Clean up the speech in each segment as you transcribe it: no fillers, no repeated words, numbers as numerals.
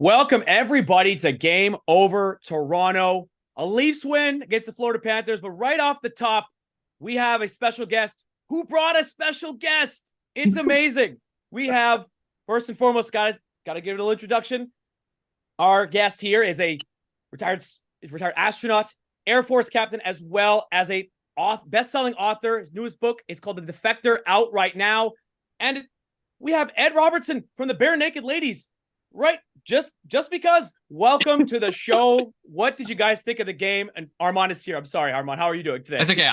Welcome, everybody, to Game Over Toronto. A Leafs win against the Florida Panthers, but right off the top, we have a special guest who brought a special guest. It's amazing. We have, first and foremost, got to give it a little introduction. Our guest here is a retired astronaut, Air Force captain, as well as a best-selling author. His newest book is called The Defector, out right now. And we have Ed Robertson from the Bare Naked Ladies. Right, just because. Welcome to the show. What did you guys think of the game? And Armaan is here. I'm sorry, Armaan. How are you doing today? That's okay.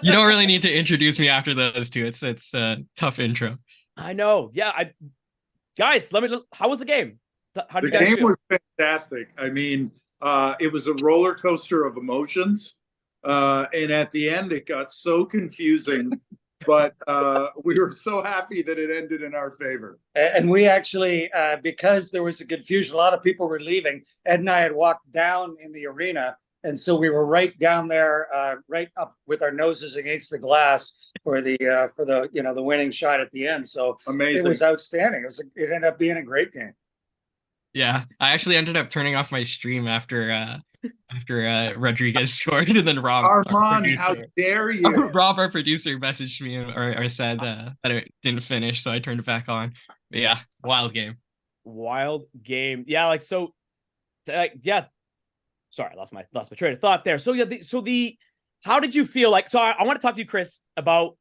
You don't really need to introduce me after those two. It's a tough intro. I know. Yeah, guys, how was the game? How did you guys feel? The game was fantastic. I mean, it was a roller coaster of emotions, and at the end, it got so confusing. But we were so happy that it ended in our favor. And we actually, because there was a confusion, a lot of people were leaving. Ed and I had walked down in the arena, and so we were right down there, right up with our noses against the glass for the winning shot at the end. So amazing! It was outstanding. It ended up being a great game. Yeah, I actually ended up turning off my stream after Rodriguez scored, and then Rob, Armaan, how dare you? Rob, our producer, messaged me or said that it didn't finish, so I turned it back on. But yeah, wild game. Yeah, yeah. Sorry, I lost my train of thought there. So yeah, how did you feel like? So I want to talk to you, Chris, about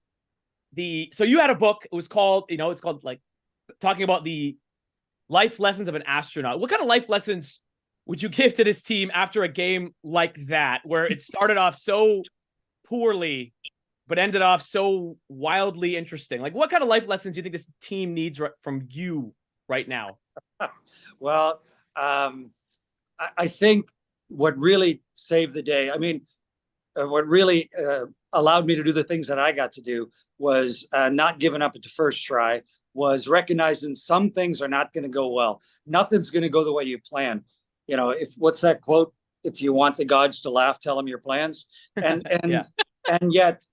So you had a book. It was called, it's called like talking about the life lessons of an astronaut. What kind of life lessons would you give to this team after a game like that, where it started off so poorly, but ended off so wildly interesting? Like, what kind of life lessons do you think this team needs from you right now? Well, I think what really saved the day, what really allowed me to do the things that I got to do was not giving up at the first try, was recognizing some things are not going to go well. Nothing's going to go the way you plan. What's that quote? If you want the gods to laugh, tell them your plans. And yeah. And yet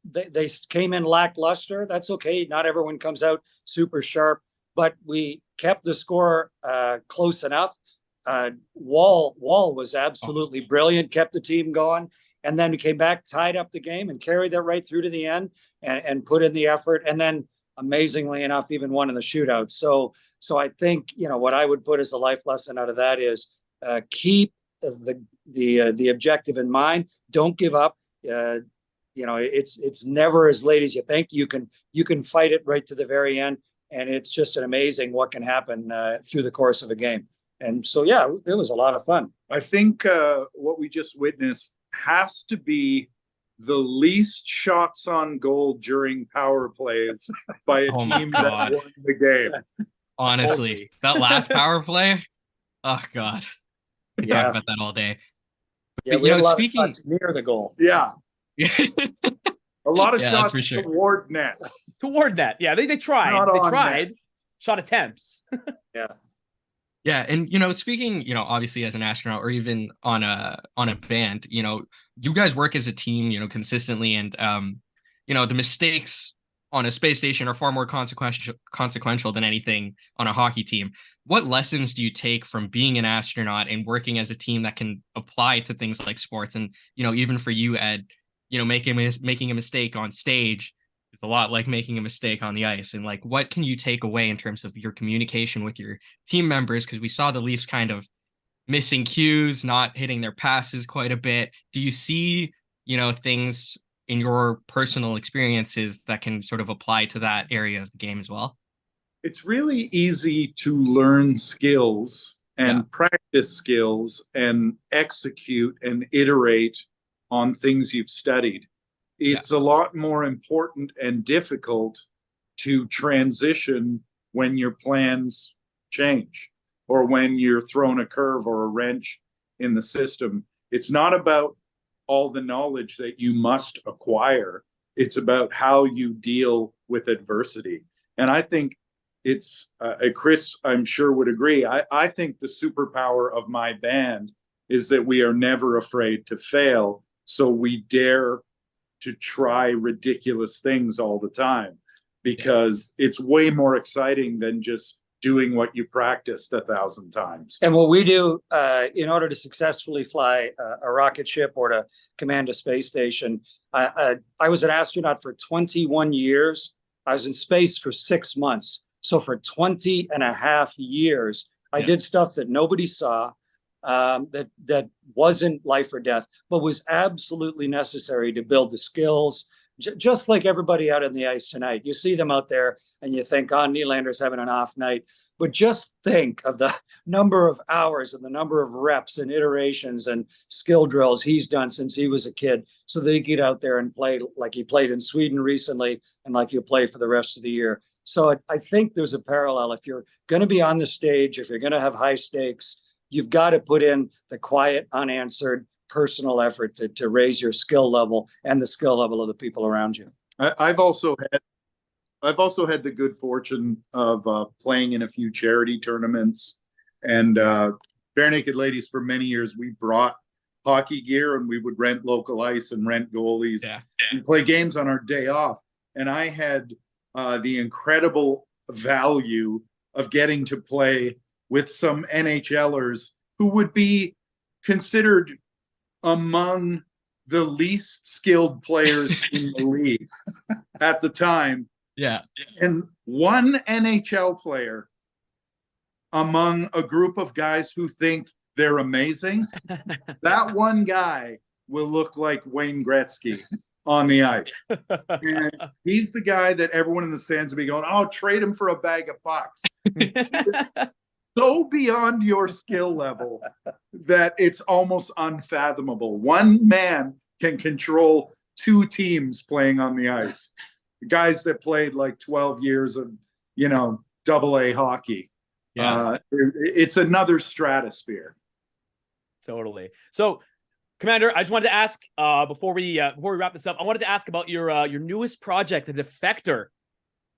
they came in lackluster. That's okay. Not everyone comes out super sharp, but we kept the score close enough. Wall was absolutely brilliant, kept the team going, and then we came back, tied up the game, and carried that right through to the end, and put in the effort, and then amazingly enough, even won in the shootout. So I think, what I would put as a life lesson out of that is keep the objective in mind. Don't give up. It's never as late as you think. You can fight it right to the very end, and it's just an amazing what can happen through the course of a game. And so, yeah, it was a lot of fun. I think what we just witnessed has to be the least shots on goal during power plays by a team that won the game. Honestly, that last power play, oh God, we talk about that all day. But, speaking near the goal, a lot of shots toward net. Yeah, they tried. They tried net. Shot attempts. Yeah, and speaking, obviously as an astronaut or even on a band, you guys work as a team, consistently, and the mistakes on a space station are far more consequential than anything on a hockey team. What lessons do you take from being an astronaut and working as a team that can apply to things like sports? And even for you, Ed, making a mistake on stage is a lot like making a mistake on the ice. And like, what can you take away in terms of your communication with your team members? Because we saw the Leafs kind of missing cues, not hitting their passes quite a bit. Do you see, things in your personal experiences that can sort of apply to that area of the game as well? It's really easy to learn skills and practice skills and execute and iterate on things you've studied. It's a lot more important and difficult to transition when your plans change or when you're thrown a curve or a wrench in the system. It's not about all the knowledge that you must acquire. It's about how you deal with adversity. And I think it's, Chris, I'm sure would agree. I think the superpower of my band is that we are never afraid to fail. So we dare to try ridiculous things all the time, because it's way more exciting than just doing what you practiced 1,000 times. And what we do in order to successfully fly a rocket ship or to command a space station, I was an astronaut for 21 years. I was in space for 6 months. So for 20 and a half years, I did stuff that nobody saw, that wasn't life or death, but was absolutely necessary to build the skills. Just like everybody out on the ice tonight, you see them out there and you think, oh, Nylander's having an off night. But just think of the number of hours and the number of reps and iterations and skill drills he's done since he was a kid, so that he get out there and play like he played in Sweden recently and like he'll play for the rest of the year. So I think there's a parallel. If you're going to be on the stage, if you're going to have high stakes, you've got to put in the quiet, unanswered, personal effort to raise your skill level and the skill level of the people around you. I've also had the good fortune of playing in a few charity tournaments, and Bare Naked Ladies for many years we brought hockey gear and we would rent local ice and rent goalies and play games on our day off. And I had the incredible value of getting to play with some NHLers who would be considered among the least skilled players in the league at the time. Yeah. And one NHL player among a group of guys who think they're amazing, that one guy will look like Wayne Gretzky on the ice. And he's the guy that everyone in the stands will be going, oh, trade him for a bag of pucks. So beyond your skill level that it's almost unfathomable. One man can control 2 teams playing on the ice. Guys that played like 12 years of, AA hockey. Yeah. It's another stratosphere. Totally. So, Commander, I just wanted to ask before we wrap this up, I wanted to ask about your newest project, The Defector,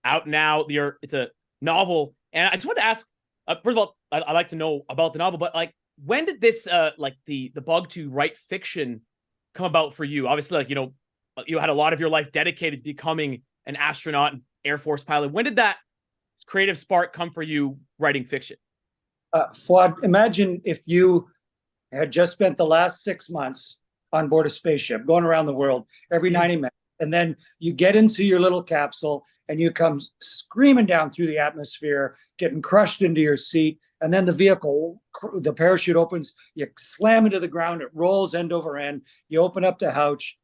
out now. It's a novel, and I just wanted to ask. First of all, I'd like to know about the novel, but like, when did this, the bug to write fiction come about for you? Obviously, you had a lot of your life dedicated to becoming an astronaut and Air Force pilot. When did that creative spark come for you writing fiction? Fouad, imagine if you had just spent the last 6 months on board a spaceship, going around the world every 90 minutes. And then you get into your little capsule and you come screaming down through the atmosphere, getting crushed into your seat. And then the parachute opens, you slam into the ground, it rolls end over end. You open up the hatch,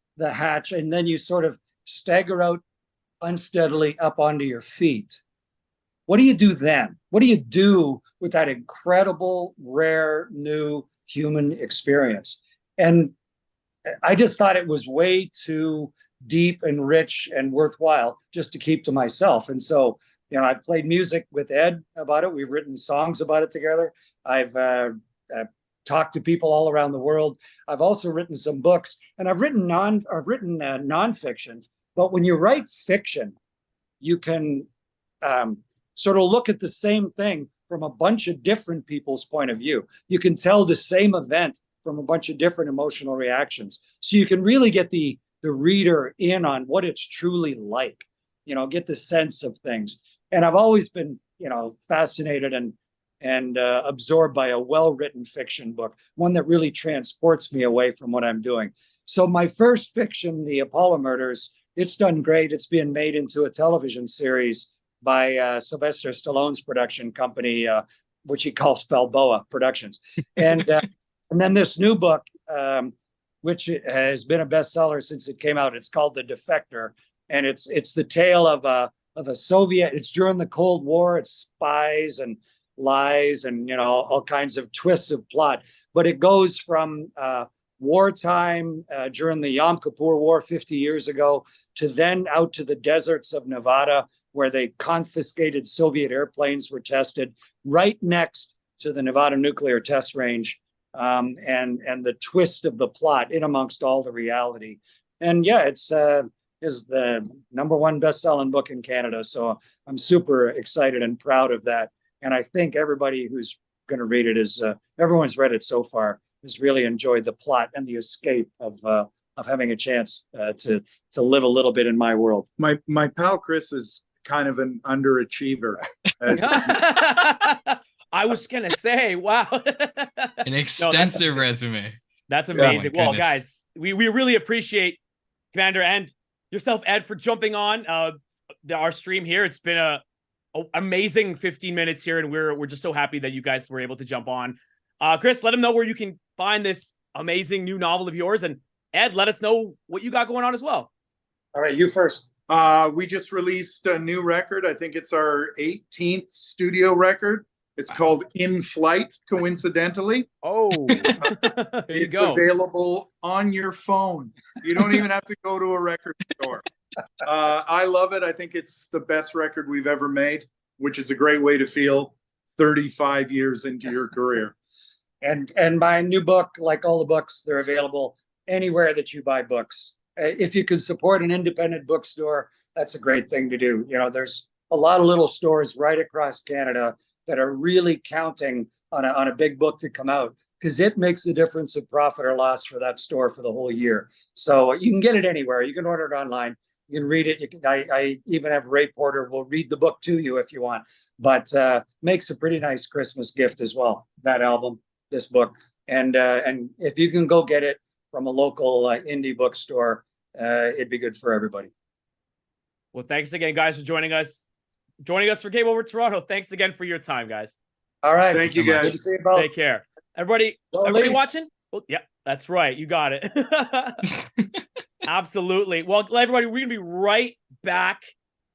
and then you sort of stagger out unsteadily up onto your feet. What do you do then? What do you do with that incredible, rare, new human experience? And I just thought it was way too deep and rich and worthwhile just to keep to myself. And so, I've played music with Ed about it. We've written songs about it together. I've talked to people all around the world. I've also written some books, and I've written nonfiction. But when you write fiction, you can sort of look at the same thing from a bunch of different people's point of view. You can tell the same event from a bunch of different emotional reactions. So you can really get the reader in on what it's truly like, get the sense of things. And I've always been, fascinated and absorbed by a well-written fiction book, one that really transports me away from what I'm doing. So my first fiction, The Apollo Murders, it's done great. It's being made into a television series by Sylvester Stallone's production company, which he calls Balboa Productions. And then this new book, which has been a bestseller since it came out, it's called The Defector, and it's the tale of a Soviet. It's during the Cold War. It's spies and lies and all kinds of twists of plot. But it goes from wartime during the Yom Kippur War 50 years ago to then out to the deserts of Nevada, where they confiscated Soviet airplanes were tested right next to the Nevada nuclear test range. And the twist of the plot in amongst all the reality. And it's is the #1 best-selling book in Canada. So I'm super excited and proud of that. And I think everybody who's going to read it everyone's read it so far has really enjoyed the plot and the escape of having a chance to live a little bit in my world. My pal Chris is kind of an underachiever. I was gonna say, wow, an extensive resume. That's amazing. Oh, well, guys, we really appreciate Commander and yourself, Ed, for jumping on our stream here. It's been a amazing 15 minutes here, and we're just so happy that you guys were able to jump on. Chris, let them know where you can find this amazing new novel of yours, and Ed, let us know what you got going on as well. All right, you first. We just released a new record. I think it's our 18th studio record. It's called In Flight, coincidentally. Oh, it's available on your phone. You don't even have to go to a record store. I love it. I think it's the best record we've ever made, which is a great way to feel 35 years into your career. And my new book, like all the books, they're available anywhere that you buy books. If you can support an independent bookstore, that's a great thing to do. You know, there's a lot of little stores right across Canada that are really counting on a big book to come out, because it makes a difference of profit or loss for that store for the whole year. So you can get it anywhere. You can order it online. You can read it. I even have Ray Porter will read the book to you if you want, but makes a pretty nice Christmas gift as well. That album, this book, and if you can go get it from a local indie bookstore, it'd be good for everybody. Well, thanks again, guys, for joining us for Game Over Toronto. Thanks again for your time, guys. All right. Thank you, guys. Good to see you both. Take care. Everybody watching? Oh, yeah, that's right. You got it. Absolutely. Well, everybody, we're going to be right back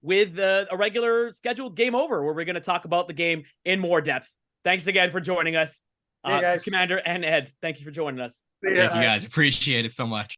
with a regular scheduled Game Over, where we're going to talk about the game in more depth. Thanks again for joining us. Hey, guys. Commander and Ed, thank you for joining us. Thank you, guys. Appreciate it so much.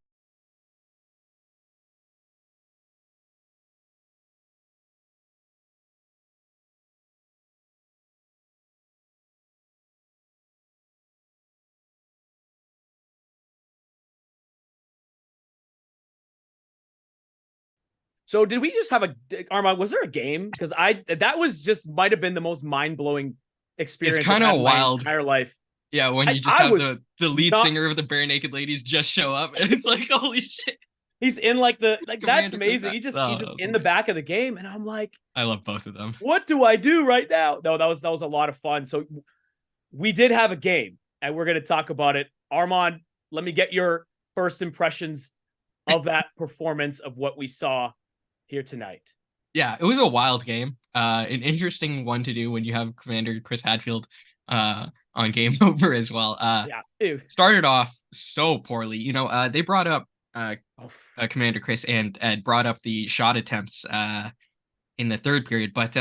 So did we just have Armaan, was there a game? Because that was just might have been the most mind-blowing experience. It's kind of wild. My entire life. Yeah, when you just have the lead singer of the Bare Naked Ladies just show up, and it's like, holy shit. He's in that's amazing. He's just in the back of the game, and I'm like, I love both of them. What do I do right now? No, that was a lot of fun. So we did have a game, and we're gonna talk about it. Armaan, let me get your first impressions of that performance of what we saw here tonight. Yeah, it was a wild game. An interesting one to do when you have Commander Chris Hadfield on Game Over as well. Started off so poorly. You know, they brought up Commander Chris and Ed brought up the shot attempts in the third period, but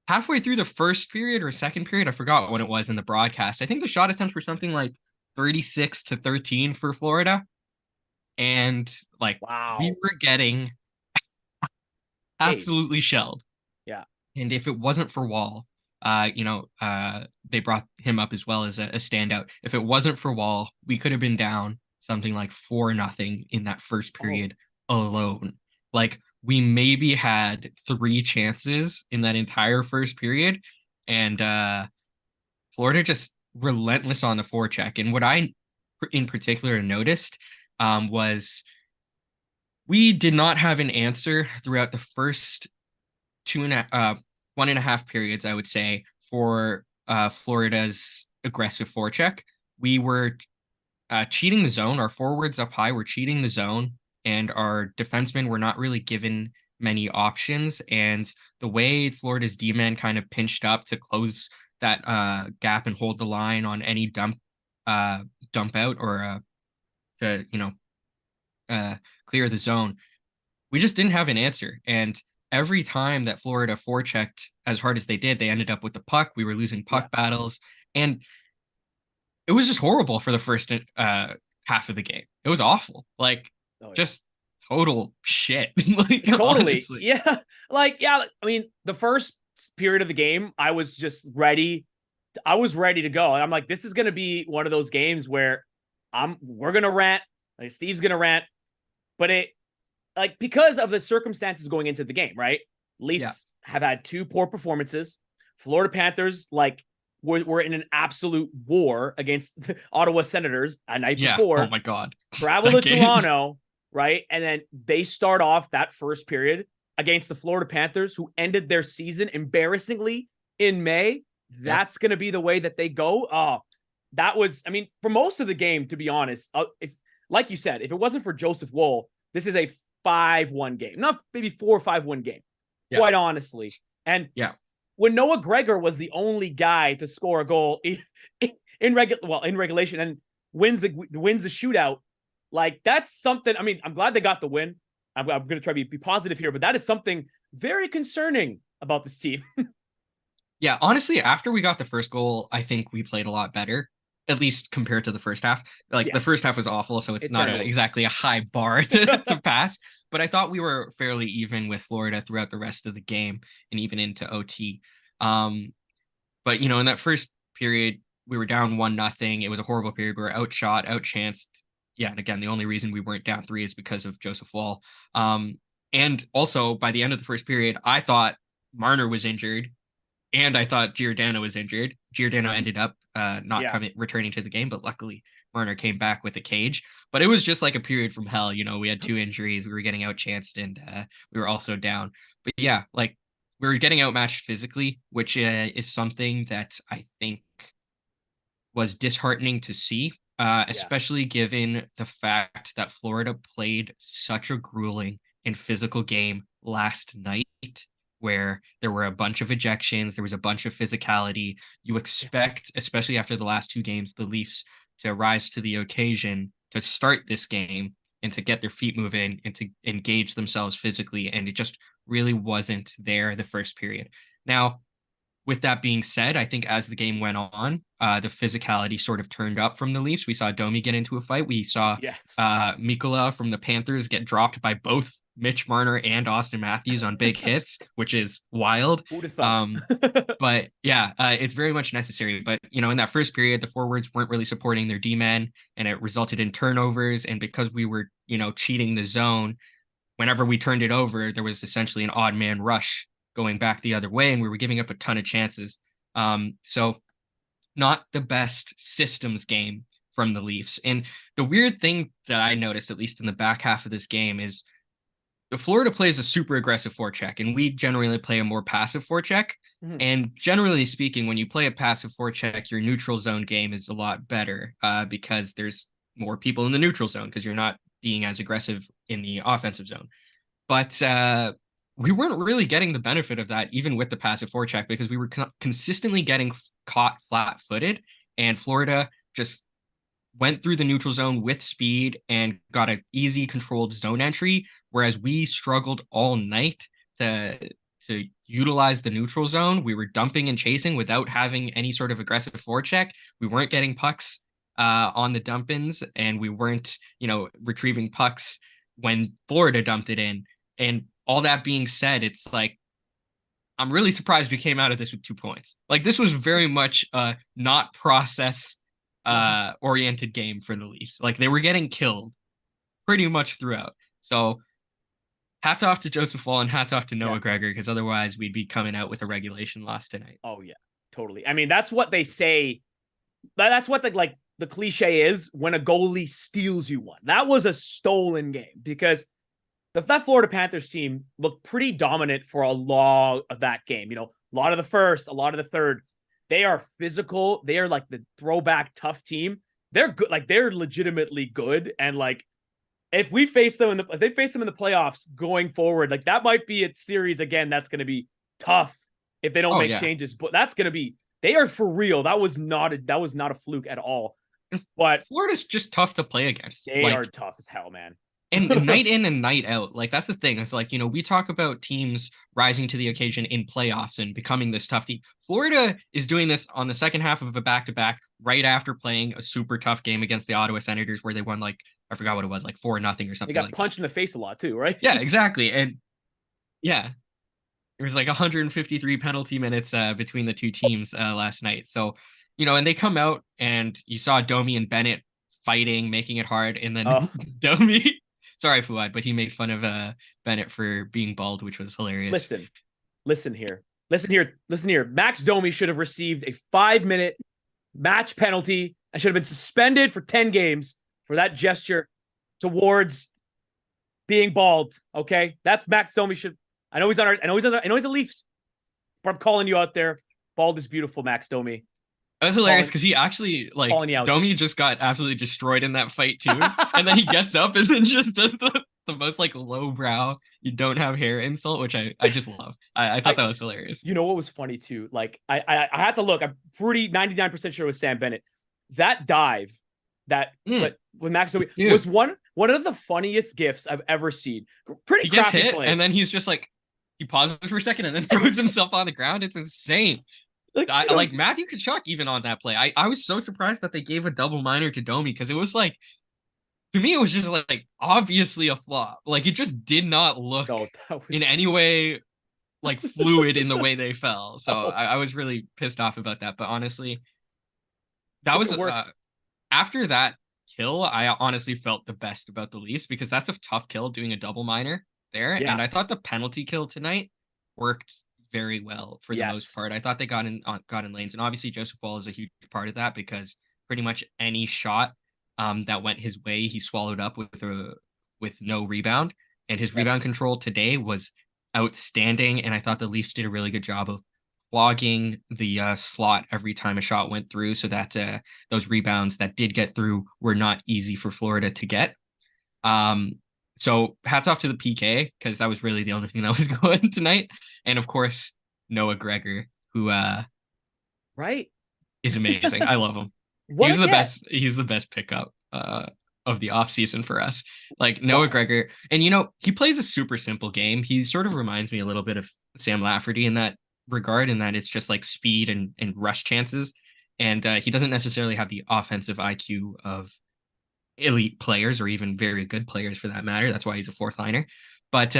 halfway through the first period or second period, I forgot when it was in the broadcast, I think the shot attempts were something like 36-13 for Florida. And we were getting absolutely shelled. Yeah. And if it wasn't for Wall, they brought him up as well as a standout. If it wasn't for Wall, we could have been down something like 4-0 in that first period alone. Like, we maybe had 3 chances in that entire first period, and Florida just relentless on the forecheck. And what I in particular noticed was we did not have an answer throughout the first 1.5 periods, I would say, for Florida's aggressive forecheck. We were cheating the zone. Our forwards up high were cheating the zone, and our defensemen were not really given many options. And the way Florida's D-man kind of pinched up to close that gap and hold the line on any dump out or to clear the zone, we just didn't have an answer. And every time that Florida forechecked as hard as they did, they ended up with the puck. We were losing puck battles, and it was just horrible for the first half of the game. It was awful. Just total shit. Totally. Honestly. Yeah. I mean, the first period of the game, I was just ready. I was ready to go. And I'm like, this is going to be one of those games where we're going to rant. Steve's going to rant. But because of the circumstances going into the game, right? Leafs have had 2 poor performances. Florida Panthers, were in an absolute war against the Ottawa Senators a night before. Oh my God. Travel to Toronto, right? And then they start off that first period against the Florida Panthers, who ended their season embarrassingly in May. That's going to be the way that they go. That was, I mean, for most of the game, to be honest, if, like you said, if it wasn't for Joseph Woll, this is a 5-1 game, not maybe 4 or 5-1 game, quite honestly. And when Noah Gregor was the only guy to score a goal in regulation and wins the shootout, like that's something. I mean, I'm glad they got the win. I'm going to try to be positive here, but that is something very concerning about this team. Yeah, honestly, after we got the first goal, I think we played a lot better, at least compared to the first half. Like the first half was awful, so it's not exactly a high bar to pass. But I thought we were fairly even with Florida throughout the rest of the game and even into OT. But, in that first period, we were down 1-0. It was a horrible period. We were outshot, outchanced. Yeah, and again, the only reason we weren't down 3 is because of Joseph Woll. And also, by the end of the first period, I thought Marner was injured, and I thought Giordano was injured. Giordano ended up returning to the game, but luckily Marner came back with a cage. But it was just like a period from hell. We had 2 injuries. We were getting outchanced, and we were also down. But yeah, like we were getting outmatched physically, which is something that I think was disheartening to see. Especially given the fact that Florida played such a grueling and physical game last night, where there were a bunch of ejections, there was a bunch of physicality. You expect, especially after the last 2 games, the Leafs to rise to the occasion to start this game and to get their feet moving and to engage themselves physically. And it just really wasn't there the first period. Now, with that being said, I think as the game went on, the physicality sort of turned up from the Leafs. We saw Domi get into a fight. We saw Mikkola from the Panthers get dropped by both Mitch Marner and Austin Matthews on big hits, which is wild. But yeah, it's very much necessary. But, in that first period, the forwards weren't really supporting their D-men, and it resulted in turnovers. And because we were, cheating the zone, whenever we turned it over, there was essentially an odd man rush going back the other way, and we were giving up a ton of chances. So not the best systems game from the Leafs. And the weird thing that I noticed, at least in the back half of this game, is the Florida plays a super aggressive forecheck, and we generally play a more passive forecheck. And generally speaking, when you play a passive forecheck, your neutral zone game is a lot better because there's more people in the neutral zone because you're not being as aggressive in the offensive zone. But we weren't really getting the benefit of that, even with the passive forecheck, because we were consistently getting caught flat-footed, and Florida just went through the neutral zone with speed and got an easy controlled zone entry, whereas we struggled all night to utilize the neutral zone. We were dumping and chasing without having any sort of aggressive forecheck. We weren't getting pucks on the dump-ins, and we weren't, retrieving pucks when Florida dumped it in. And all that being said, it's like, I'm really surprised we came out of this with 2 points. Like, this was very much a not process oriented game for the Leafs. Like, they were getting killed pretty much throughout. So hats off to Joseph Woll and hats off to Noah Gregor, because otherwise we'd be coming out with a regulation loss tonight. Oh yeah, totally. I mean, that's what they say. That's what the cliche is when a goalie steals you one. That was a stolen game, because that Florida Panthers team looked pretty dominant for a lot of that game. A lot of the first, a lot of the third. They are physical. They are like the throwback tough team. They're good. Like, they're legitimately good. And like, if we face them if they face them in the playoffs going forward, like that might be a series again that's going to be tough if they don't make changes. But that's going to be, they are for real. That was not a fluke at all. But Florida's just tough to play against. They are tough as hell, man. And night in and night out, like that's the thing. It's like, we talk about teams rising to the occasion in playoffs and becoming this tough team. Florida is doing this on the second half of a back-to-back right after playing a super tough game against the Ottawa Senators, where they won I forgot what it was, 4-0 or something. They got punched in the face a lot too, right? Yeah, exactly. And yeah, there was 153 penalty minutes between the two teams last night. So, and they come out and you saw Domi and Bennett fighting, making it hard. And then Domi... Sorry, Fouad, but he made fun of Bennett for being bald, which was hilarious. Listen here. Max Domi should have received a 5-minute match penalty and should have been suspended for 10 games for that gesture towards being bald. Okay, that's Max Domi should. I know he's on our. I know he's a Leafs. But I'm calling you out there. Bald is beautiful, Max Domi. That was hilarious because he actually, like, Domi just got absolutely destroyed in that fight too. And then he gets up and then just does the most like lowbrow, you don't have hair insult, which I just love. I thought that was hilarious. You know what was funny too? Like I had to look. I'm pretty 99% sure it was Sam Bennett. That dive but with Max Domi was one of the funniest gifts I've ever seen. Pretty he gets crappy hit play. And then he's just like, he pauses for a second and then throws himself on the ground. It's insane. Like Matthew Tkachuk even on that play. I was so surprised that they gave a double minor to Domi because it was like, to me, it was just like obviously a flop. Like it just did not look in any way like fluid in the way they fell. So I was really pissed off about that. But honestly, that was after that kill, I honestly felt the best about the Leafs because that's a tough kill doing a double minor there. Yeah. And I thought the penalty kill tonight worked very well for the most part. I thought they got in lanes, and obviously Joseph Woll is a huge part of that because pretty much any shot that went his way, he swallowed up with no rebound, and his rebound control today was outstanding. And I thought the Leafs did a really good job of clogging the slot every time a shot went through, so that those rebounds that did get through were not easy for Florida to get. So hats off to the PK because that was really the only thing that was going tonight. And of course, Noah Gregor, who is amazing. I love him. He's the best. He's the best pickup of the offseason for us. Like Noah Gregor. And he plays a super simple game. He sort of reminds me a little bit of Sam Lafferty in that regard, in that it's just like speed and rush chances. And he doesn't necessarily have the offensive IQ of elite players or even very good players for that matter. That's why he's a fourth liner. But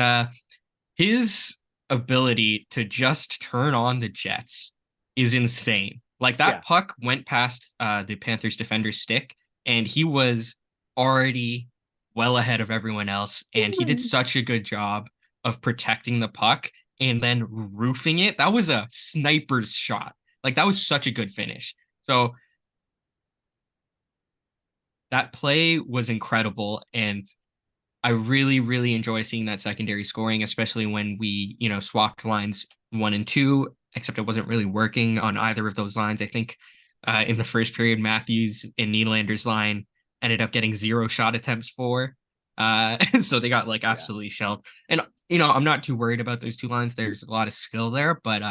his ability to just turn on the Jets is insane. Like that puck went past the Panthers defender's stick and he was already well ahead of everyone else. And he did such a good job of protecting the puck and then roofing it. That was a sniper's shot. Like that was such a good finish. So that play was incredible, and I really, really enjoy seeing that secondary scoring, especially when we, swapped lines 1 and 2, except it wasn't really working on either of those lines. I think in the first period, Matthews and Nylander's line ended up getting 0 shot attempts for. And so they got like absolutely shelled. And, I'm not too worried about those two lines. There's a lot of skill there, but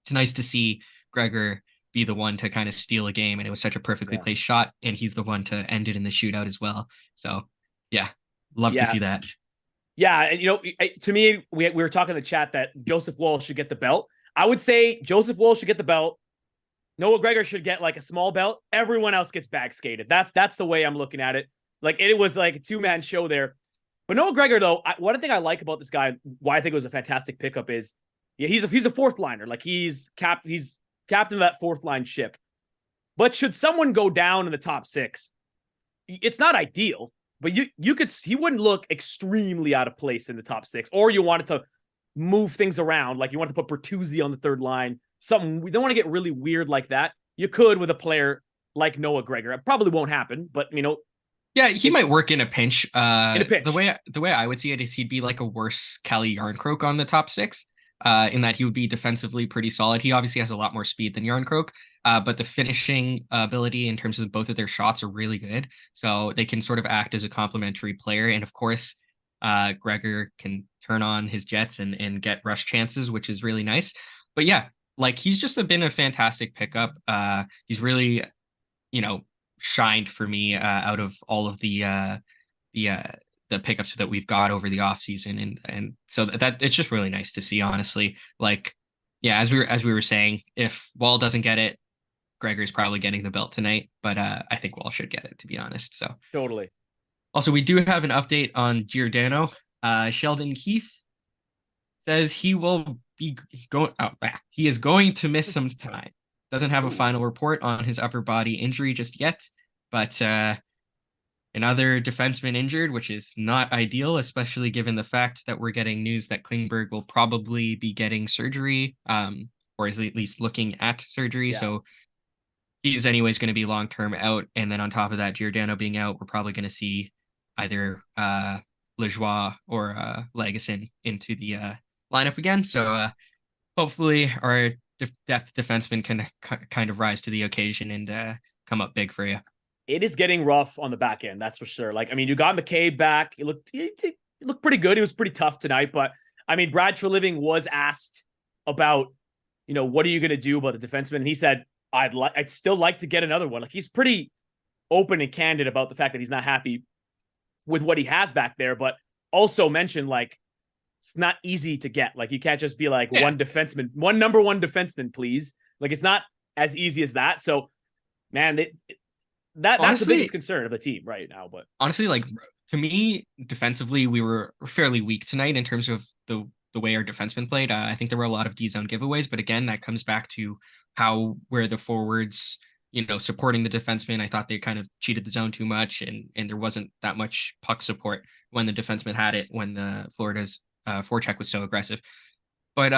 it's nice to see Gregor be the one to kind of steal a game, and it was such a perfectly placed shot, and he's the one to end it in the shootout as well. So love to see that. And to me, we were talking in the chat that Joseph Woll should get the belt. I would say Joseph Woll should get the belt. Noah Gregor should get like a small belt. Everyone else gets bag skated. That's the way I'm looking at it. Like it was like a 2-man show there. But Noah Gregor, though, one thing I like about this guy, why I think it was a fantastic pickup is, he's a fourth liner. Like he's captain of that fourth line ship. But should someone go down in the top 6, it's not ideal, but you could, he wouldn't look extremely out of place in the top 6, or you wanted to move things around. Like you wanted to put Bertuzzi on the third line, something. We don't want to get really weird like that. You could with a player like Noah Gregor. It probably won't happen, but yeah, he might work in a pinch. The way I would see it is he'd be like a worse Calle Järnkrok on the top 6. In that he would be defensively pretty solid. He obviously has a lot more speed than Järnkrok, but the finishing ability in terms of both of their shots are really good. So they can sort of act as a complementary player. And of course, Gregor can turn on his jets and get rush chances, which is really nice. But like he's just been a fantastic pickup. He's really, shined for me out of all of the pickups that we've got over the offseason. And so that it's just really nice to see, honestly. Like, as we were saying, if Woll doesn't get it, Gregor's probably getting the belt tonight, but I think Woll should get it, to be honest. So totally. Also, we do have an update on Giordano. Sheldon Keefe says he will be going. He is going to miss some time. Doesn't have a final report on his upper body injury just yet, but another defenseman injured, which is not ideal, especially given the fact that we're getting news that Klingberg will probably be getting surgery, or is at least looking at surgery. So he's anyways going to be long-term out. And then on top of that, Giordano being out, we're probably going to see either Lajoie or Legason into the lineup again. So hopefully our depth defenseman can kind of rise to the occasion and come up big for you. It is getting rough on the back end, that's for sure. Like, I mean, you got McCabe back. He looked pretty good. It was pretty tough tonight, but I mean, Brad Treliving was asked about, what are you going to do about the defenseman? And he said, I'd still like to get another one. Like, he's pretty open and candid about the fact that he's not happy with what he has back there, but also mentioned, like, it's not easy to get. Like, you can't just be like one number one defenseman, please. Like, it's not as easy as that. So, man, that's honestly the biggest concern of the team right now. But honestly, like, to me, defensively, we were fairly weak tonight in terms of the way our defensemen played. I think there were a lot of D-zone giveaways, but again, that comes back to where the forwards, supporting the defenseman. I thought they kind of cheated the zone too much, and there wasn't that much puck support when the defenseman had it, when the Florida's forecheck was so aggressive. But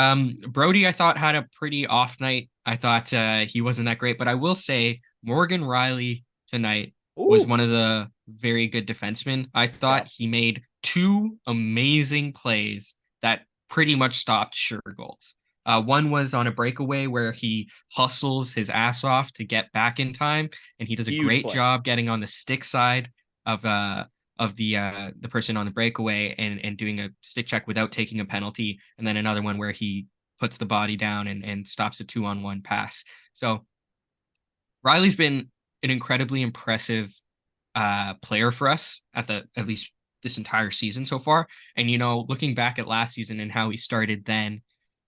Brody, I thought, had a pretty off night. I thought he wasn't that great, but I will say Morgan Rielly tonight was one of the very good defensemen. I thought he made 2 amazing plays that pretty much stopped sure goals. One was on a breakaway where he hustles his ass off to get back in time, and he does a great job getting on the stick side of the person on the breakaway and doing a stick check without taking a penalty. And then another one where he puts the body down and stops a 2-on-1 pass. So Rielly's been an incredibly impressive player for us at least this entire season so far. And, looking back at last season and how he started then,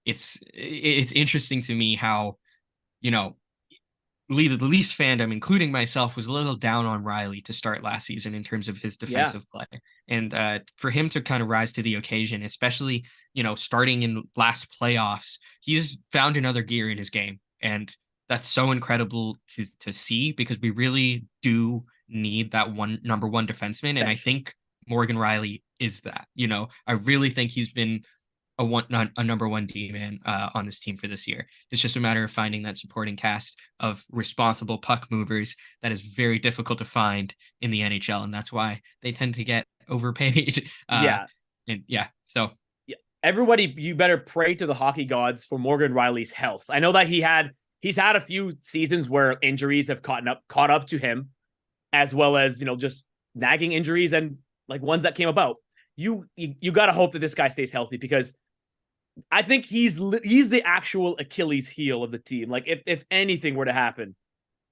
it's interesting to me how, the Leafs fandom, including myself, was a little down on Rielly to start last season in terms of his defensive play. And for him to kind of rise to the occasion, especially, starting in last playoffs, he's found another gear in his game. And that's so incredible to see, because we really do need that number one defenseman. And I think Morgan Rielly is that. I really think he's been a number one D-man on this team for this year. It's just a matter of finding that supporting cast of responsible puck movers that is very difficult to find in the NHL, and that's why they tend to get overpaid. So everybody, you better pray to the hockey gods for Morgan Rielly's health. I know that he's had a few seasons where injuries have caught up to him, as well as just nagging injuries and like ones that came about. You got to hope that this guy stays healthy, because I think he's the actual Achilles heel of the team. Like, if anything were to happen,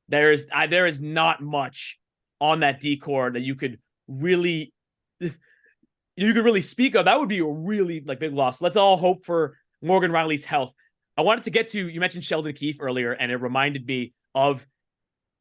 there is not much on that D-core that you could really speak of. That would be a really big loss. Let's all hope for Morgan Rielly's health. I wanted to get to, you mentioned Sheldon Keefe earlier, and it reminded me of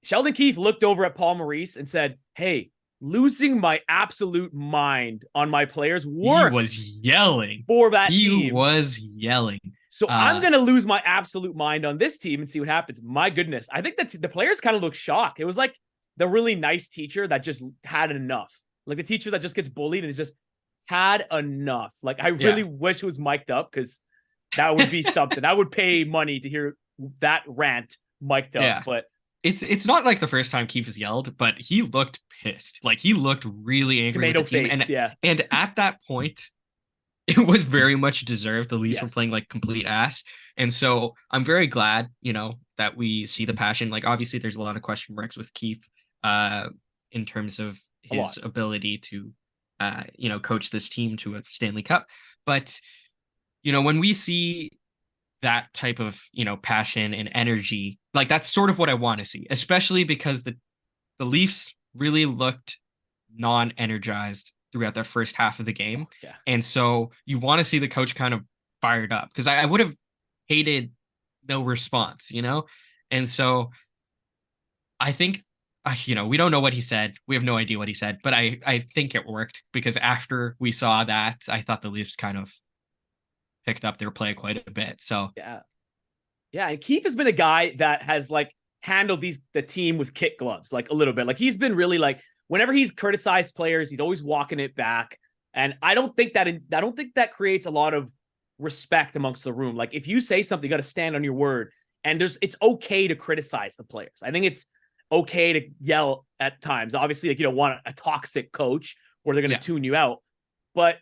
Sheldon Keefe looked over at Paul Maurice and said, "Hey, losing my absolute mind on my players worked." He was yelling for that team. He was yelling. So I'm going to lose my absolute mind on this team and see what happens. My goodness. I think that the players kind of look shocked. It was like the really nice teacher that just had enough. Like the teacher that just gets bullied and is just had enough. Like, I really wish it was mic'd up, because that would be something. I would pay money to hear that rant mic'd up. Yeah. But it's not like the first time Keefe has yelled, but he looked pissed. Like, he looked really angry with the team. And at that point, it was very much deserved. The Leafs were playing like complete ass. And so I'm very glad, that we see the passion. Like, obviously there's a lot of question marks with Keefe in terms of his ability to coach this team to a Stanley Cup. But, when we see that type of, passion and energy, like, that's sort of what I want to see, especially because the Leafs really looked non-energized throughout the first half of the game. And so you want to see the coach kind of fired up, because I would have hated no response, And so I think, we don't know what he said. We have no idea what he said, but I think it worked, because after we saw that, I thought the Leafs kind of picked up their play quite a bit. So yeah. And Keefe has been a guy that has handled the team with kid gloves, a little bit. Like, he's been really whenever he's criticized players, he's always walking it back. And I don't think that creates a lot of respect amongst the room. Like, if you say something, you got to stand on your word. And it's okay to criticize the players. I think it's okay to yell at times. Obviously, you don't want a toxic coach where they're going to tune you out. But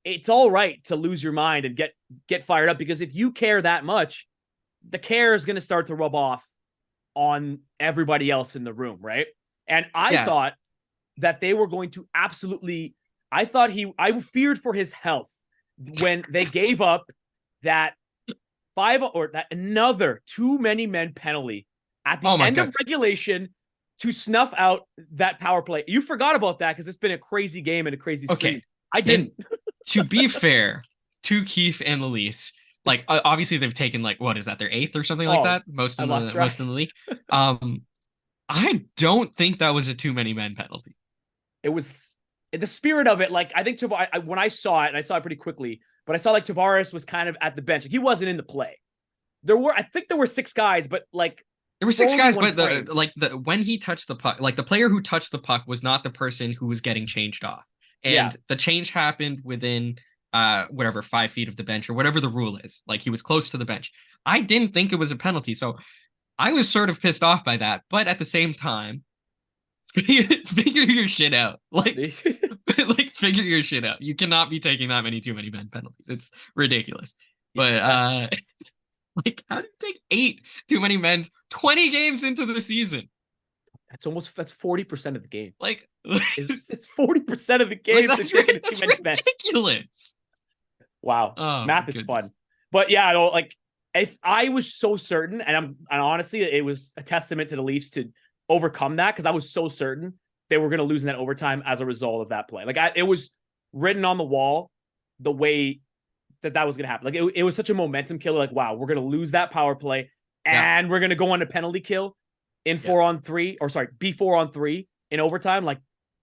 it's all right to lose your mind and get fired up, because if you care that much, the care is going to start to rub off on everybody else in the room, right? And I thought that they were going to absolutely, I feared for his health when they gave up that another too many men penalty at the end of regulation to snuff out that power play. You forgot about that because it's been a crazy game and a crazy streak. Okay. I didn't. To be fair to Keefe and the Leafs, like obviously they've taken like, what is that, their 8th or something like that? Most in the league. I don't think that was a too many men penalty. It was in the spirit of it. Like, I think when I saw it, and I saw it pretty quickly, but I saw like Tavares was kind of at the bench. He wasn't in the play. I think there were 6 guys, but like there were 6 guys, but when he touched the puck, like the player who touched the puck was not the person who was getting changed off. And the change happened within 5 feet of the bench or whatever the rule is. Like he was close to the bench. I didn't think it was a penalty. So I was sort of pissed off by that. But at the same time, figure your shit out. Like figure your shit out. You cannot be taking that many too many men penalties. It's ridiculous. But like, how do you take 8 too many men's 20 games into the season? That's 40% of the game. Like it's 40% of the game. Like, that's ridiculous. Wow. Math is fun. But yeah, like if I was so certain, and honestly, it was a testament to the Leafs to overcome that, because I was so certain they were going to lose in that overtime as a result of that play. Like it was written on the wall the way that was going to happen. Like it was such a momentum killer. Like, wow, we're going to lose that power play and we're going to go on a penalty kill in 4-on-3, or sorry, B4-on-3 in overtime. Like,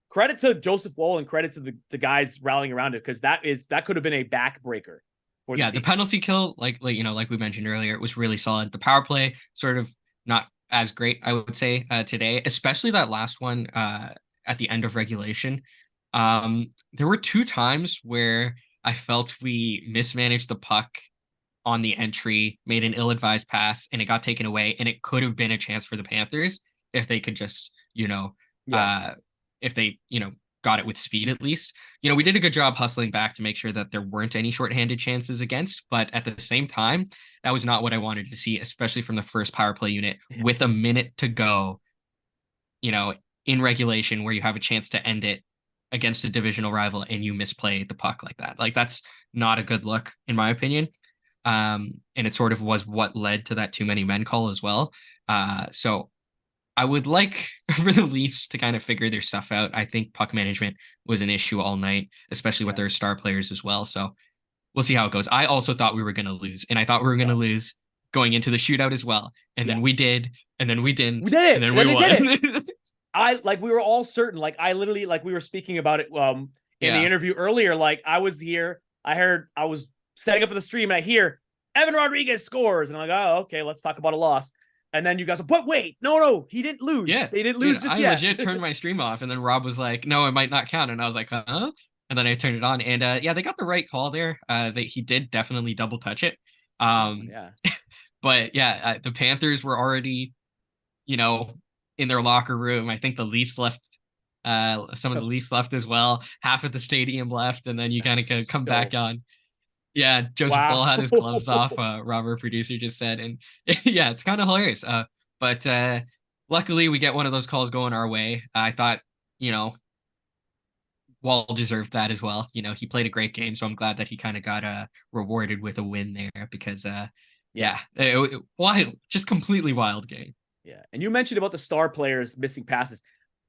credit to Joseph Woll and credit to the guys rallying around it, because that could have been a backbreaker for the team. The penalty kill, like we mentioned earlier, it was really solid. The power play sort of not as great, I would say, today, especially that last one at the end of regulation. There were 2 times where I felt we mismanaged the puck on the entry, made an ill-advised pass, and it got taken away. And it could have been a chance for the Panthers if they could just, if they, got it with speed at least. We did a good job hustling back to make sure that there weren't any shorthanded chances against. But at the same time, that was not what I wanted to see, especially from the first power play unit with a minute to go, in regulation, where you have a chance to end it against a divisional rival and you misplay the puck like that. Like, that's not a good look, in my opinion. And it sort of was what led to that too many men call as well. So I would like for the Leafs to kind of figure their stuff out. I think puck management was an issue all night, especially with their star players as well. So we'll see how it goes. I also thought we were going to lose, and I thought we were going to lose going into the shootout as well. And then we did, and then we didn't. We did it. And then we won. We were all certain. Like, I literally, like, we were speaking about it in the interview earlier. Like, I was here. I was setting up for the stream, and I hear Evan Rodriguez scores, and I'm like, oh, okay, let's talk about a loss. And then you guys are, but wait, no, he didn't lose. Yeah, they didn't lose just yet. I legit turned my stream off, and then Rob was like, no, it might not count. And I was like, huh? And then I turned it on, and they got the right call there. He did definitely double touch it. But yeah, the Panthers were already, in their locker room. I think the Leafs left. Some of the Leafs left as well. Half of the stadium left, and then you kind of come back on. Yeah, Joseph Woll had his gloves off, Robert, producer, just said. And yeah, it's kind of hilarious. But luckily, we get one of those calls going our way. I thought, Woll deserved that as well. He played a great game, so I'm glad that he kind of got rewarded with a win there, because, wild, just completely wild game. Yeah, and you mentioned about the star players missing passes.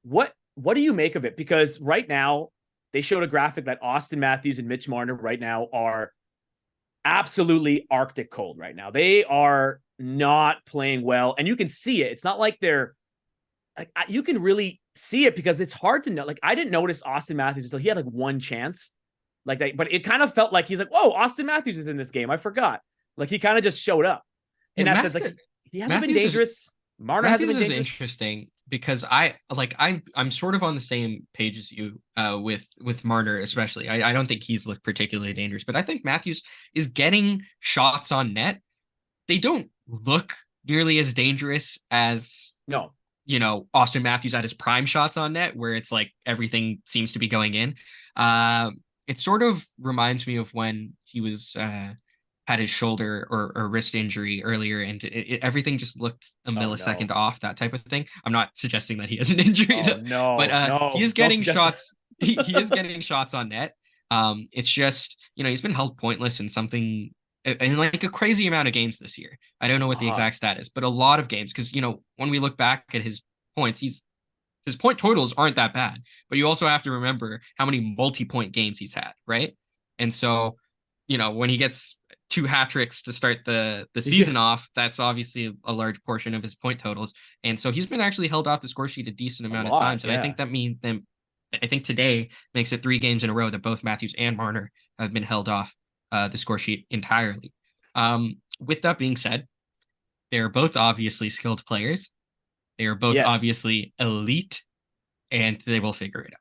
What do you make of it? Because right now, they showed a graphic that Austin Matthews and Mitch Marner right now are absolutely Arctic cold right now. They are not playing well, and you can see it. It's not like they're like, you can really see it, because it's hard to know. Like, I didn't notice Austin Matthews until he had like one chance like that, but it kind of felt like he's like, whoa, Austin Matthews is in this game. I forgot. Like, he kind of just showed up. In that sense, like, he hasn't been dangerous. Marner hasn't been dangerous. Is interesting, because I'm sort of on the same page as you with Marner, especially. I don't think he's looked particularly dangerous, but I think Matthews is getting shots on net. They don't look nearly as dangerous as Austin Matthews at his prime shots on net, where it's like everything seems to be going in. it sort of reminds me of when he was had his shoulder or wrist injury earlier, and everything just looked a millisecond off, that type of thing. I'm not suggesting that he has an injury, but he is getting shots. He is getting shots on net. It's just, he's been held pointless in something in like a crazy amount of games this year. I don't know what the exact stat is, but a lot of games, because when we look back at his points, his point totals aren't that bad, but you also have to remember how many multi-point games he's had, right? And so, when he gets 2 hat tricks to start the season off, that's obviously a large portion of his point totals. And so he's been actually held off the score sheet a decent amount of times. And I think I think today makes it 3 games in a row that both Matthews and Marner have been held off the score sheet entirely. With that being said, they're both obviously skilled players. They are both obviously elite, and they will figure it out.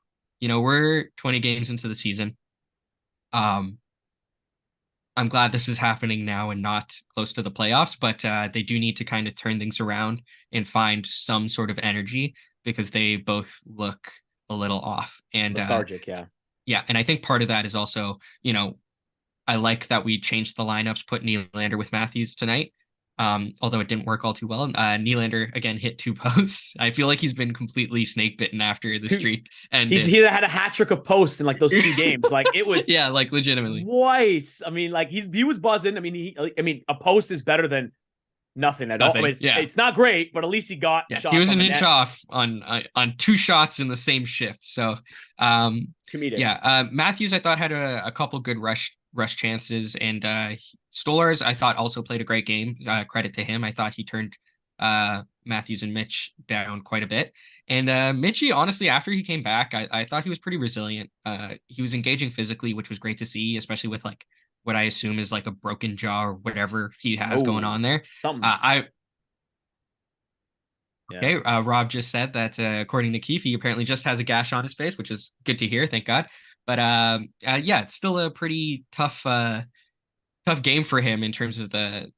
We're 20 games into the season. I'm glad this is happening now and not close to the playoffs, but they do need to kind of turn things around and find some sort of energy, because they both look a little off and lethargic. Yeah. And I think part of that is also, I like that we changed the lineups, put Nylander with Matthews tonight. Although it didn't work all too well. Nylander again hit 2 posts. I feel like he's been completely snake bitten after the streak, and he had a hat trick of posts in like those 2 games. Like it was, yeah, like legitimately twice. I mean, like he was buzzing. I mean, a post is better than nothing at all. I mean, it's not great, but at least he got. Yeah, he was an inch off on 2 shots in the same shift. So, comedic. Yeah, Matthews I thought had a couple good rush chances, and Stolarz I thought also played a great game. Credit to him. I thought he turned Matthews and Mitch down quite a bit. And Mitchie, honestly, after he came back, I thought he was pretty resilient. He was engaging physically, which was great to see, especially with like what I assume is like a broken jaw or whatever he has going on there. Okay, Rob just said that according to Keefe, he apparently just has a gash on his face, which is good to hear, thank God. But yeah, it's still a pretty tough game for him in terms of the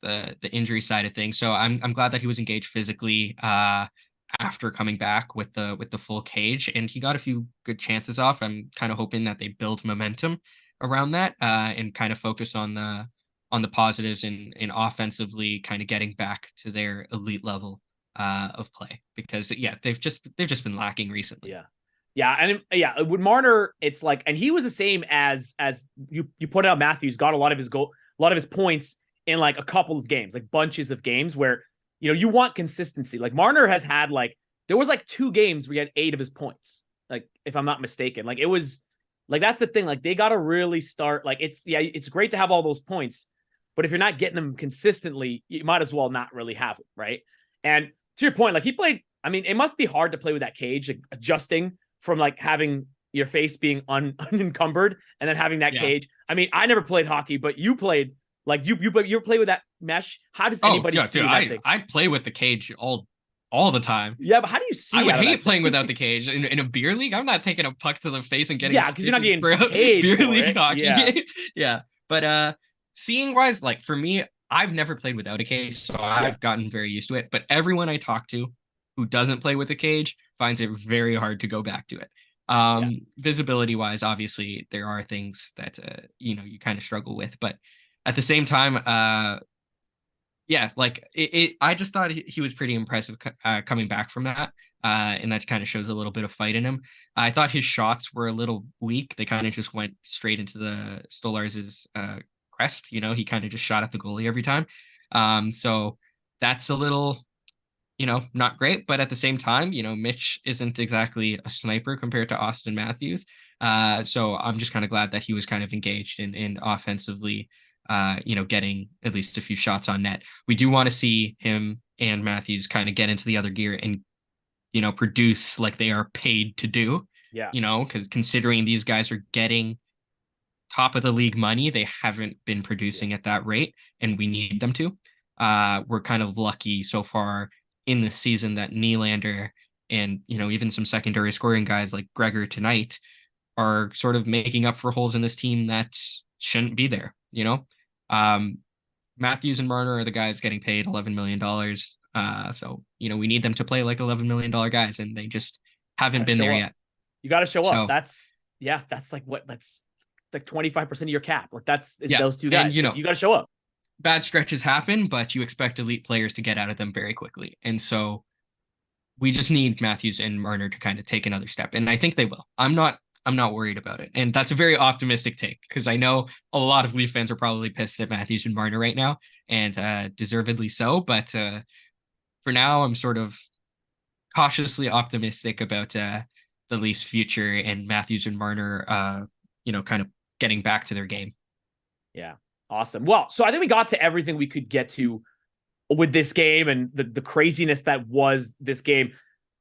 injury side of things. So I'm glad that he was engaged physically after coming back with the full cage, and he got a few good chances off. I'm kind of hoping that they build momentum around that and kind of focus on the positives and offensively kind of getting back to their elite level of play, because they've just been lacking recently. And with Marner, it's like, and he was the same as you put out. Matthews got a lot of his points in like a couple of games, like bunches of games where you want consistency. Like Marner has had there was like 2 games where he had 8 of his points, like if I'm not mistaken. Like it was like, that's the thing. Like they got to really start. Like it's great to have all those points, but if you're not getting them consistently, you might as well not really have them, right? And to your point, like he played. I mean, it must be hard to play with that cage, like adjusting from like having your face being unencumbered and then having that cage. I mean, I never played hockey, but you played, like you play with that mesh. How does anybody see that thing? I play with the cage all the time. Yeah, but how do you see? I would hate playing without the cage in a beer league. I'm not taking a puck to the face and getting because you're not getting paid beer for league it. hockey game. Yeah, but seeing wise, like for me, I've never played without a cage, so I've gotten very used to it. But everyone I talk to who doesn't play with a cage finds it very hard to go back to it. Visibility wise, obviously there are things that you kind of struggle with, but at the same time, like I just thought he was pretty impressive coming back from that, and that kind of shows a little bit of fight in him. I thought his shots were a little weak. They kind of just went straight into the Stolarz's crest. He kind of just shot at the goalie every time. So that's a little not great, but at the same time, Mitch isn't exactly a sniper compared to Austin Matthews. So I'm just kind of glad that he was kind of engaged in offensively, getting at least a few shots on net. We do want to see him and Matthews kind of get into the other gear and, produce like they are paid to do. Yeah. Because considering these guys are getting top of the league money, they haven't been producing at that rate, and we need them to. We're kind of lucky so far in the season that Nylander and, even some secondary scoring guys like Gregor tonight are sort of making up for holes in this team that shouldn't be there. Matthews and Marner are the guys getting paid $11 million. So, we need them to play like $11 million guys, and they just haven't been there yet. You got to show up. That's like like 25% of your cap. Like it's Yeah. those two guys. And, you know, you got to show up. Bad stretches happen, but you expect elite players to get out of them very quickly. And so we just need Matthews and Marner to kind of take another step. And I think they will. I'm not worried about it. And that's a very optimistic take, because I know a lot of Leaf fans are probably pissed at Matthews and Marner right now, and deservedly so. But for now, I'm sort of cautiously optimistic about the Leafs' future and Matthews and Marner, kind of getting back to their game. Yeah. Awesome. Well, so I think we got to everything we could get to with this game and the craziness that was this game.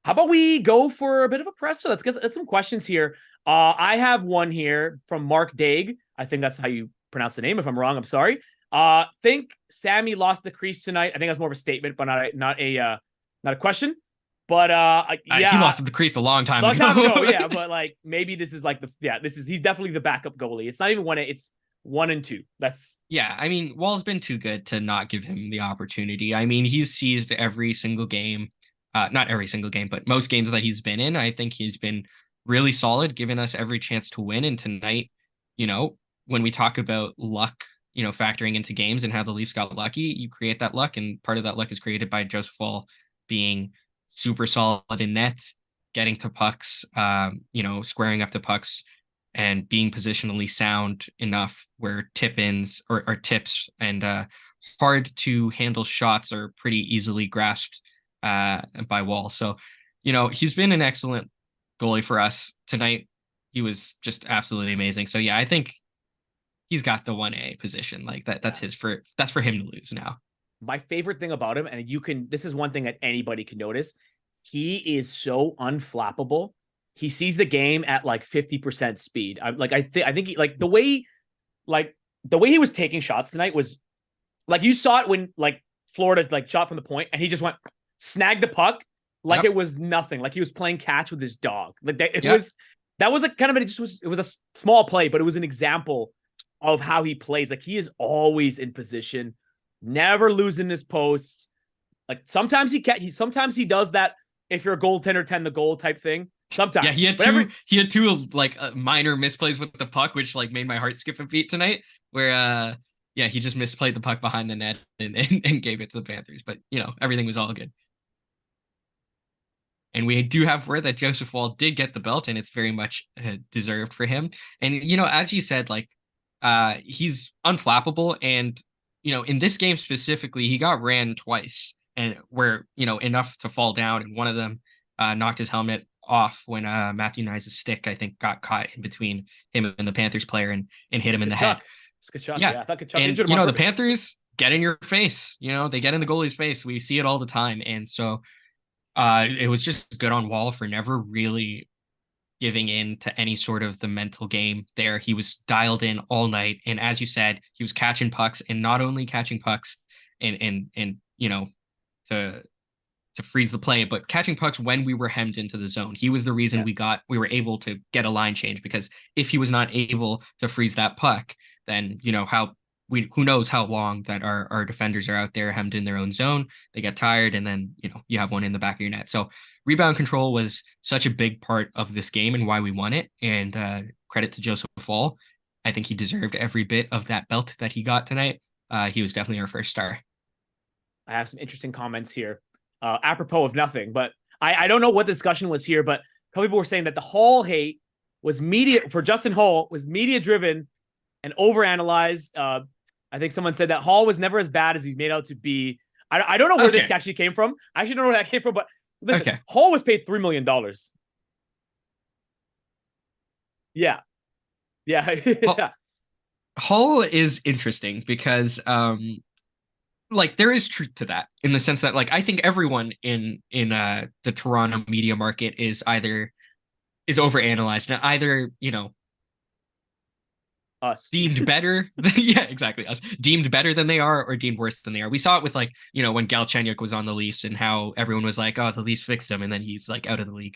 How about we go for a bit of a presser? Let's get some questions here. I have one here from Mark Daig. I think that's how you pronounce the name. If I'm wrong, I'm sorry. Think Sammy lost the crease tonight. I think that's more of a statement, but not a question. But yeah, he lost the crease a long time ago. Yeah, but like maybe this is like he's definitely the backup goalie. It's not even it's 1 and 2. I mean, Wall's been too good to not give him the opportunity. I mean, he's seized every single game, not every single game, but most games that he's been in. I think he's been really solid, giving us every chance to win. And tonight, when we talk about luck, factoring into games and how the Leafs got lucky, you create that luck. And part of that luck is created by Joseph Woll being super solid in net, getting to pucks, squaring up to pucks, and being positionally sound enough where tip-ins or tips and hard to handle shots are pretty easily grasped by Woll. So, he's been an excellent goalie for us tonight. He was just absolutely amazing. So yeah, I think he's got the 1A position. Like that's for him to lose now. My favorite thing about him, and this is one thing that anybody can notice, he is so unflappable. He sees the game at like 50% speed. I think he, like the way he was taking shots tonight was like, you saw it when like Florida like shot from the point and he just went snagged the puck like it was nothing. Like he was playing catch with his dog. Like that was like kind of it was a small play, but it was an example of how he plays. Like he is always in position, never losing his post. Like sometimes he does that if you're a goaltender, 10 the goal type thing. Sometimes. Yeah, he had two like minor misplays with the puck, which like made my heart skip a beat tonight, where he just misplayed the puck behind the net and gave it to the Panthers. But everything was all good. And we do have word that Joseph Woll did get the belt, and it's very much deserved for him. And as you said, like he's unflappable, and in this game specifically, he got ran twice, and where enough to fall down, and one of them knocked his helmet off when Matthew Knies' stick, I think, got caught in between him and the Panthers player and hit him in the head. It's Tkachuk. Yeah, I thought Tkachuk injured him. The Panthers get in your face. They get in the goalie's face. We see it all the time. And so it was just good on Woll for never really giving in to any sort of the mental game there. He was dialed in all night. And as you said, he was catching pucks, and not only catching pucks and to freeze the play, but catching pucks when we were hemmed into the zone. He was the reason we were able to get a line change, because if he was not able to freeze that puck, then who knows how long that our defenders are out there hemmed in their own zone. They get tired, and then you have one in the back of your net. So rebound control was such a big part of this game and why we won it. And credit to Joseph Woll. I think he deserved every bit of that belt that he got tonight. He was definitely our first star. I have some interesting comments here. Apropos of nothing, but I don't know what the discussion was here, but a couple people were saying that the Hall hate was for Justin Hall was media driven and overanalyzed. I think someone said that Hall was never as bad as he made out to be. I don't know where this actually came from. I actually don't know where that came from, but listen, Hall was paid $3 million. Yeah. Hall is interesting because like there is truth to that, in the sense that like I think everyone in the Toronto media market is overanalyzed, and either us deemed better us deemed better than they are, or deemed worse than they are. We saw it with like when Galchenyuk was on the Leafs, and how everyone was like, oh, the Leafs fixed him, and then he's like out of the league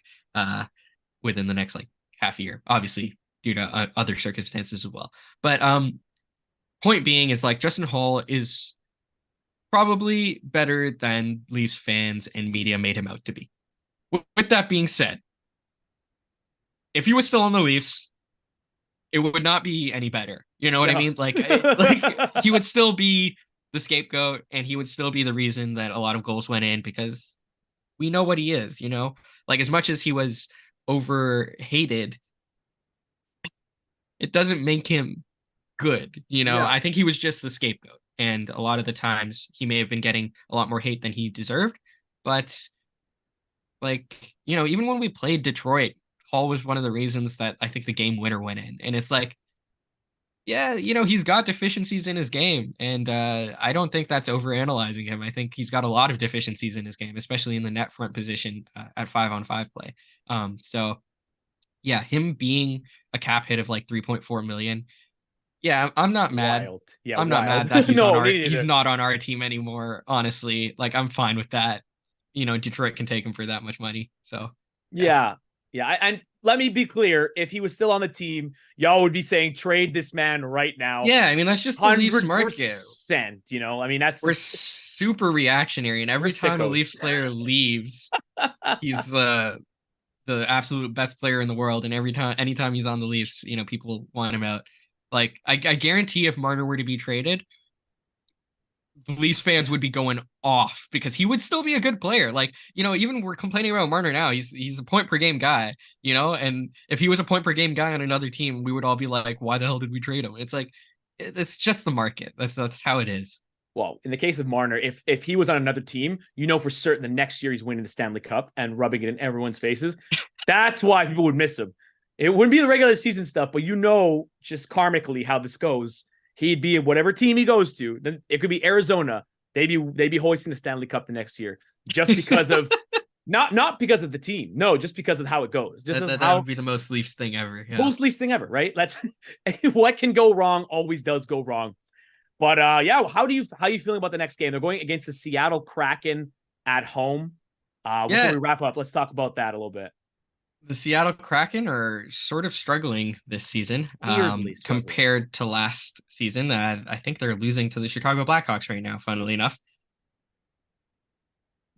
within the next like half a year, obviously due to other circumstances as well. But point being is like Justin Hall is probably better than Leafs fans and media made him out to be. With that being said, if he was still on the Leafs, it would not be any better. You know what I No. mean? Like he would still be the scapegoat, and he would still be the reason that a lot of goals went in, because we know what he is, you know? Like, as much as he was over hated, it doesn't make him good, you know? Yeah. I think he was just the scapegoat. And a lot of the times he may have been getting a lot more hate than he deserved. But, like, you know, even when we played Detroit, Hall was one of the reasons that I think the game winner went in. And it's like, yeah, you know, he's got deficiencies in his game. And I don't think that's overanalyzing him. I think he's got a lot of deficiencies in his game, especially in the net front position at 5-on-5 play. So, yeah, him being a cap hit of like 3.4 million. Yeah, I'm not mad. Wild. Yeah, I'm not wild. mad that he's No, on our me neither. he's not on our team anymore, honestly. Like, I'm fine with that. You know, Detroit can take him for that much money. So Yeah. And let me be clear, if he was still on the team, y'all would be saying trade this man right now. yeah, I mean, that's just the Leafs market. 100%, you know. I mean, that's We're super reactionary, and every We're time a sickos. Leafs player leaves, he's the absolute best player in the world. And anytime he's on the Leafs, you know, people want him out. Like, I guarantee if Marner were to be traded, Leafs fans would be going off, because he would still be a good player. Like, you know, even we're complaining about Marner now. He's a point per game guy, you know, and if he was a point per game guy on another team, we would all be like, why the hell did we trade him? It's like, it's just the market. That's how it is. Well, in the case of Marner, if he was on another team, you know for certain the next year he's winning the Stanley Cup and rubbing it in everyone's faces. That's why people would miss him. It wouldn't be the regular season stuff, but you know just karmically how this goes. He'd be in whatever team he goes to. Then it could be Arizona. They'd be hoisting the Stanley Cup the next year, just because of not because of the team. No, just because of how it goes. Just that would be the most Leafs thing ever. Yeah. Most Leafs thing ever, right? That's what can go wrong always does go wrong. But yeah, how are you feeling about the next game? They're going against the Seattle Kraken at home. Before we wrap up, let's talk about that a little bit. The Seattle Kraken are sort of struggling this season, Weirdly struggling. compared to last season. I think they're losing to the Chicago Blackhawks right now, funnily enough.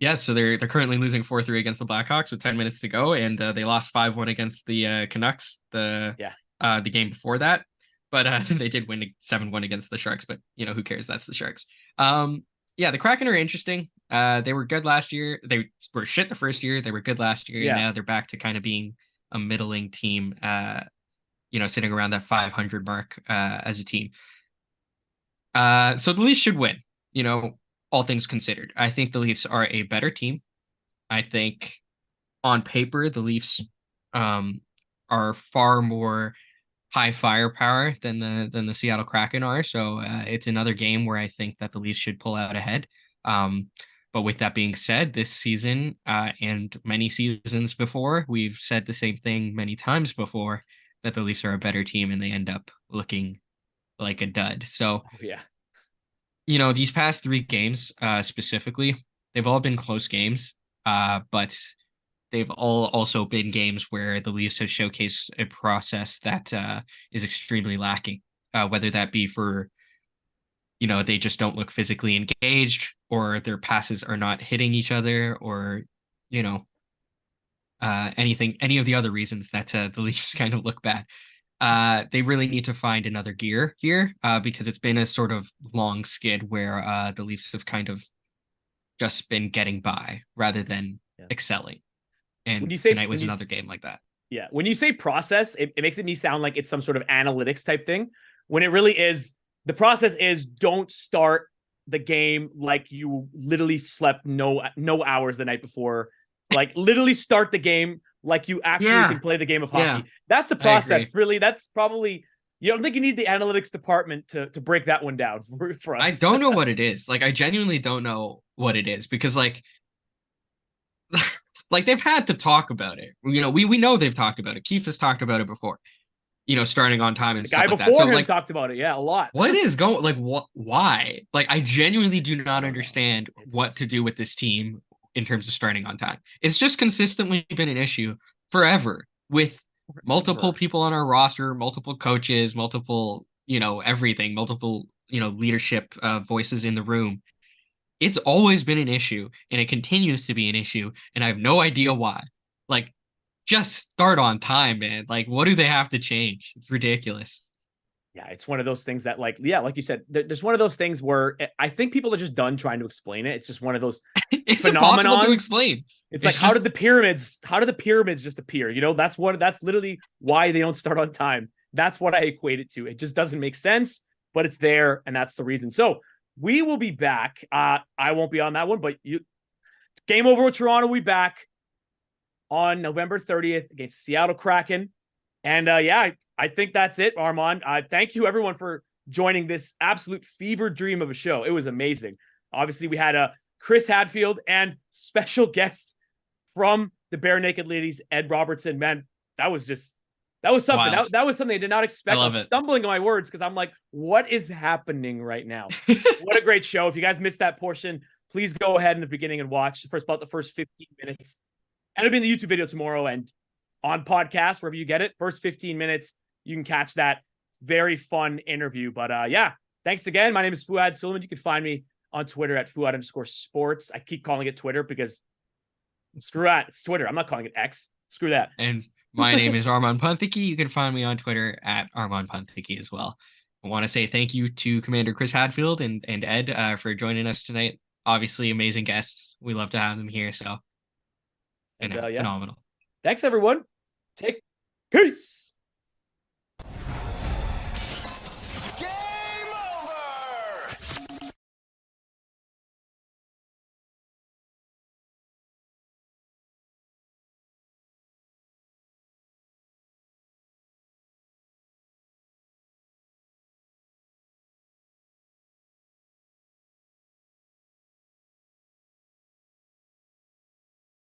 Yeah, so they're currently losing 4-3 against the Blackhawks with 10 minutes to go, and they lost 5-1 against the Canucks the game before that. But they did win 7-1 against the Sharks, but you know, who cares? That's the Sharks. Yeah, the Kraken are interesting. They were good last year. They were shit the first year. They were good last year. Yeah. Now they're back to kind of being a middling team, you know, sitting around that 500 mark as a team. So the Leafs should win, you know, all things considered. I think the Leafs are a better team. I think on paper, the Leafs are far more high firepower than the Seattle Kraken are. So it's another game where I think that the Leafs should pull out ahead. But with that being said, this season and many seasons before, we've said the same thing many times before, that the Leafs are a better team and they end up looking like a dud. So, you know, these past 3 games specifically, they've all been close games, but they've all also been games where the Leafs have showcased a process that is extremely lacking, whether that be for, you know, they just don't look physically engaged, or their passes are not hitting each other, or, you know, any of the other reasons that the Leafs kind of look bad. They really need to find another gear here, because it's been a sort of long skid where the Leafs have kind of just been getting by rather than excelling. And tonight was another game like that. Yeah. When you say process, it makes me sound like it's some sort of analytics type thing, when it really is. The process is, don't start the game like you literally slept no hours the night before. Like, literally start the game like you actually can play the game of hockey. Yeah. That's the process. Really, that's probably, you don't think you need the analytics department to break that one down for us. I don't know what it is. Like, I genuinely don't know what it is, because like they've had to talk about it. You know, we know they've talked about it. Keefe has talked about it before. You know, starting on time and the stuff guy like that. before So him like, talked about it, a lot. what is going, like, what? Why? Like, I genuinely do not understand what to do with this team in terms of starting on time. It's just consistently been an issue forever, with multiple people on our roster, multiple coaches, multiple, you know, everything, multiple, you know, leadership voices in the room. It's always been an issue, and it continues to be an issue, and I have no idea why. Like, just start on time, man. Like, what do they have to change? It's ridiculous. Yeah, it's one of those things that, like you said, there's one of those things where I think people are just done trying to explain it. It's just one of those It's impossible to explain. It's like, how did the pyramids just appear? You know, that's literally why they don't start on time. That's what I equate it to. It just doesn't make sense, but it's there, and that's the reason. So we will be back. I won't be on that one, but Game Over with Toronto will be back on November 30th against Seattle Kraken. And I think that's it, Armaan. Thank you, everyone, for joining this absolute fever dream of a show. It was amazing. Obviously, we had Chris Hadfield and special guest from the Bare Naked Ladies, Ed Robertson. Man, that was something. That was something I did not expect. I was stumbling on my words because I'm like, what is happening right now? What a great show. If you guys missed that portion, please go ahead in the beginning and watch about the first 15 minutes. And it'll be in the YouTube video tomorrow and on podcast, wherever you get it. First 15 minutes, you can catch that. Very fun interview. But thanks again. My name is Fouad Suleiman. You can find me on Twitter at Fouad_sports. I keep calling it Twitter because screw that. It's Twitter. I'm not calling it X. Screw that. And my name is Armaan Punthiki. You can find me on Twitter at Armaan Punthiki as well. I want to say thank you to Commander Chris Hadfield and Ed for joining us tonight. Obviously, amazing guests. We love to have them here. So, phenomenal. Thanks, everyone. Peace.